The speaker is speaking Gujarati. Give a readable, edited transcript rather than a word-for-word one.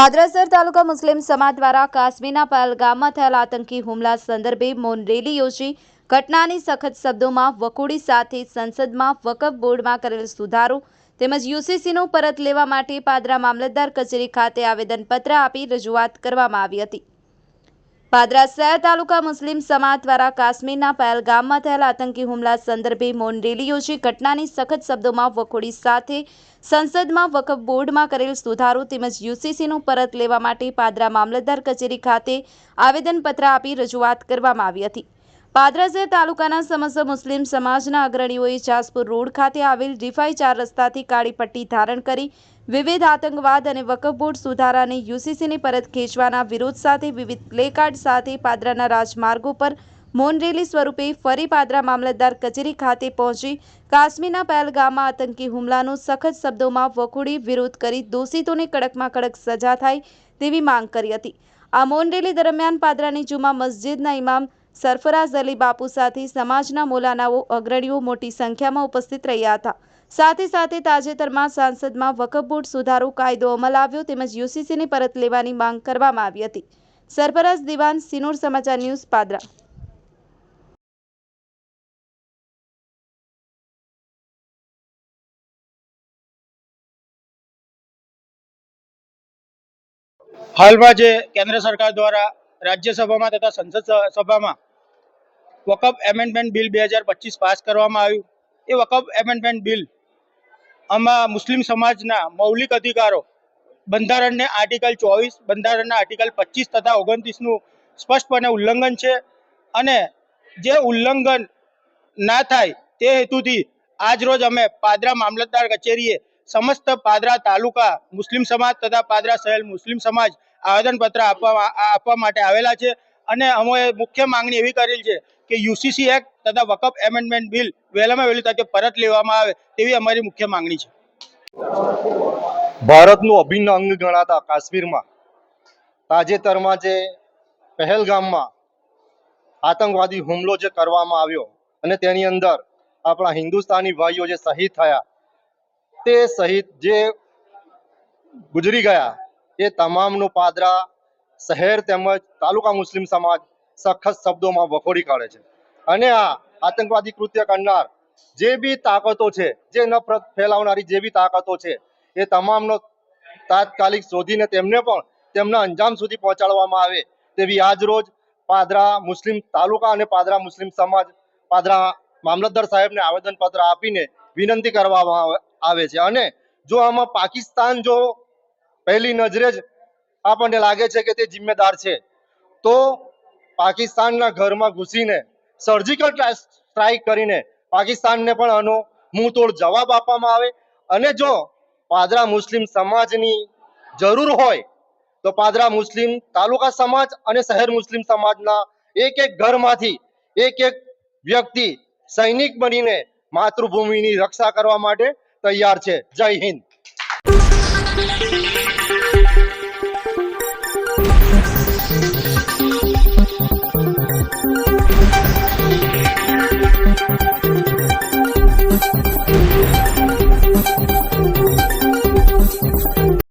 પાદરાસર તાલુકા મુસ્લિમ સમાજ દ્વારા કાશ્મીરના પહેલગામમાં થયેલ આતંકી હુમલા સંદર્ભે મૌન રેલી યોજી ઘટનાની સખત શબ્દોમાં વખોડી સાથે સંસદમાં વકફ બોર્ડમાં કરેલ સુધારો તેમજ યુસીસીનું પરત લેવા માટે પાદરા મામલતદાર કચેરી ખાતે આવેદનપત્ર આપી રજૂઆત કરવામાં આવી હતી। પાદરા શહેર તાલુકા મુસ્લિમ સમાજ દ્વારા કાશ્મીરના પહેલગામમાં થયેલ આતંકી હુમલા સંદર્ભે મૌન રેલી યોજી ઘટનાની સખત શબ્દોમાં વખોડી સાથે સંસદમાં વકફ બોર્ડમાં કરેલ સુધારો તેમજ યુસીસીનું પરત લેવા માટે પાદરા મામલતદાર કચેરી ખાતે આવેદનપત્ર આપી રજૂઆત કરવામાં આવી હતી। પાદરા શહેર તાલુકાના સમસ્ત મુસ્લિમ સમાજના અગ્રણીઓએ જાસપુર રોડ ખાતે આવેલ રિફાઈ 4 રસ્તાથી કાળી પટ્ટી ધારણ કરી વિવિધ આતંકવાદ અને વકફ બોર્ડ સુધારાને યુસીસીની પરત ખેંચવાના વિરોધ સાથે વિવિધ પ્લેકાર્ડ સાથે પાદરાના રાજમાર્ગો પર મૌન રેલી સ્વરૂપે ફરી પાદરા મામલતદાર કચેરી ખાતે પહોંચી કાશ્મીરના પહેલગામમાં આતંકી હુમલાનો સખત શબ્દોમાં વખોડી વિરોધ કરી દોષિતોને કડકમાં કડક સજા થાય તેવી માંગ કરી હતી। આ મૌન રેલી દરમિયાન પાદરાની જુમા મસ્જિદના ઇમામ સરફરાઝ અલી બાપુ સાથે સમાજના મૌલાનાઓ અગ્રણીઓ મોટી સંખ્યામાં ઉપસ્થિત રહ્યા હતા। સાથે સાથે તાજેતરમાં સાંસદમાં વકફ બોર્ડ સુધારો કાયદો અમલ આવ્યો તેમજ યુસીસીની પરત લેવાની માંગ કરવામાં આવી હતી। સરફરાઝ દિવાન, સિનોર સમાચાર ન્યૂઝ, પાદરા। હાલમાં જે કેન્દ્ર સરકાર દ્વારા રાજ્યસભામાં તથા સંસદ સભામાં વકફ એમેન્ડમેન્ટ બિલ 2025 પાસ કરવામાં આવ્યું। એ વકફ એમેન્ડમેન્ટ બિલ આમાં મુસ્લિમ સમાજના મૌલિક અધિકારો બંધારણને આર્ટિકલ 24, બંધારણના આર્ટિકલ 25 તથા 29નું સ્પષ્ટપણે ઉલ્લંઘન છે અને જે ઉલ્લંઘન ના થાય તે હેતુથી આજરોજ અમે પાદરા મામલતદાર કચેરીએ સમસ્ત પાદરા તાલુકા મુસ્લિમ સમાજ તથા પાદરા શહેર મુસ્લિમ સમાજ આવેદનપત્ર આપવા માટે આવેલા છે અને અમે મુખ્ય માંગણી એવી કરેલ છે કે યુસીસી એક્ટ તથા વકફ એમેન્ડમેન્ટ બિલ વહેલામાં વહેલી તકે પરત લેવામાં આવે તેવી અમારી મુખ્ય માંગણી છે। ભારતનું અભિન્ન અંગ ગણાતા કાશ્મીરમાં તાજેતરમાં જે પહેલગામમાં આતંકવાદી હુમલો જે કરવામાં આવ્યો અને તેની અંદર આપણા હિન્દુસ્તાની ભાઈઓ જે શહીદ થયા, તે શહીદ જે ગુજરી ગયા એ તમામનો પાદરા શહેર તેમજ તાલુકા મુસ્લિમ સમાજ સખત શબ્દોમાં વખોડી કાઢે છે અને આ આતંકવાદી કૃત્ય કરનાર જે બી તાકાતો છે, જે નફરત ફેલાવનારી જે બી તાકાતો છે, એ તમામનો તાત્કાલિક શોધીને તેમને પણ તેમના અંજામ સુધી પહોંચાડવામાં આવે તેવી આજ રોજ પાદરા મુસ્લિમ તાલુકા અને પાદરા મુસ્લિમ સમાજ પાદરા મામલતદાર સાહેબને આવેદનપત્ર આપીને વિનંતી કરવામાં આવે છે। અને જો આમાં પાકિસ્તાન જો પહેલી નજરે જ આપણને લાગે છે કે તે જિમ્મેદાર છે, તો પાકિસ્તાનના ઘરમાં ઘૂસીને સર્જિકલ સ્ટ્રાઇક કરીને પાકિસ્તાનને પણ આનો મુંહતોડ જવાબ આપવામાં આવે અને જો પાદરા મુસ્લિમ સમાજની જરૂર હોય તો પાદરા મુસ્લિમ તાલુકા સમાજ અને શહેર મુસ્લિમ સમાજના એક એક ઘરમાંથી એક એક વ્યક્તિ સૈનિક બનીને માતૃભૂમિની રક્ષા કરવા માટે તૈયાર છે। જય હિન્દ।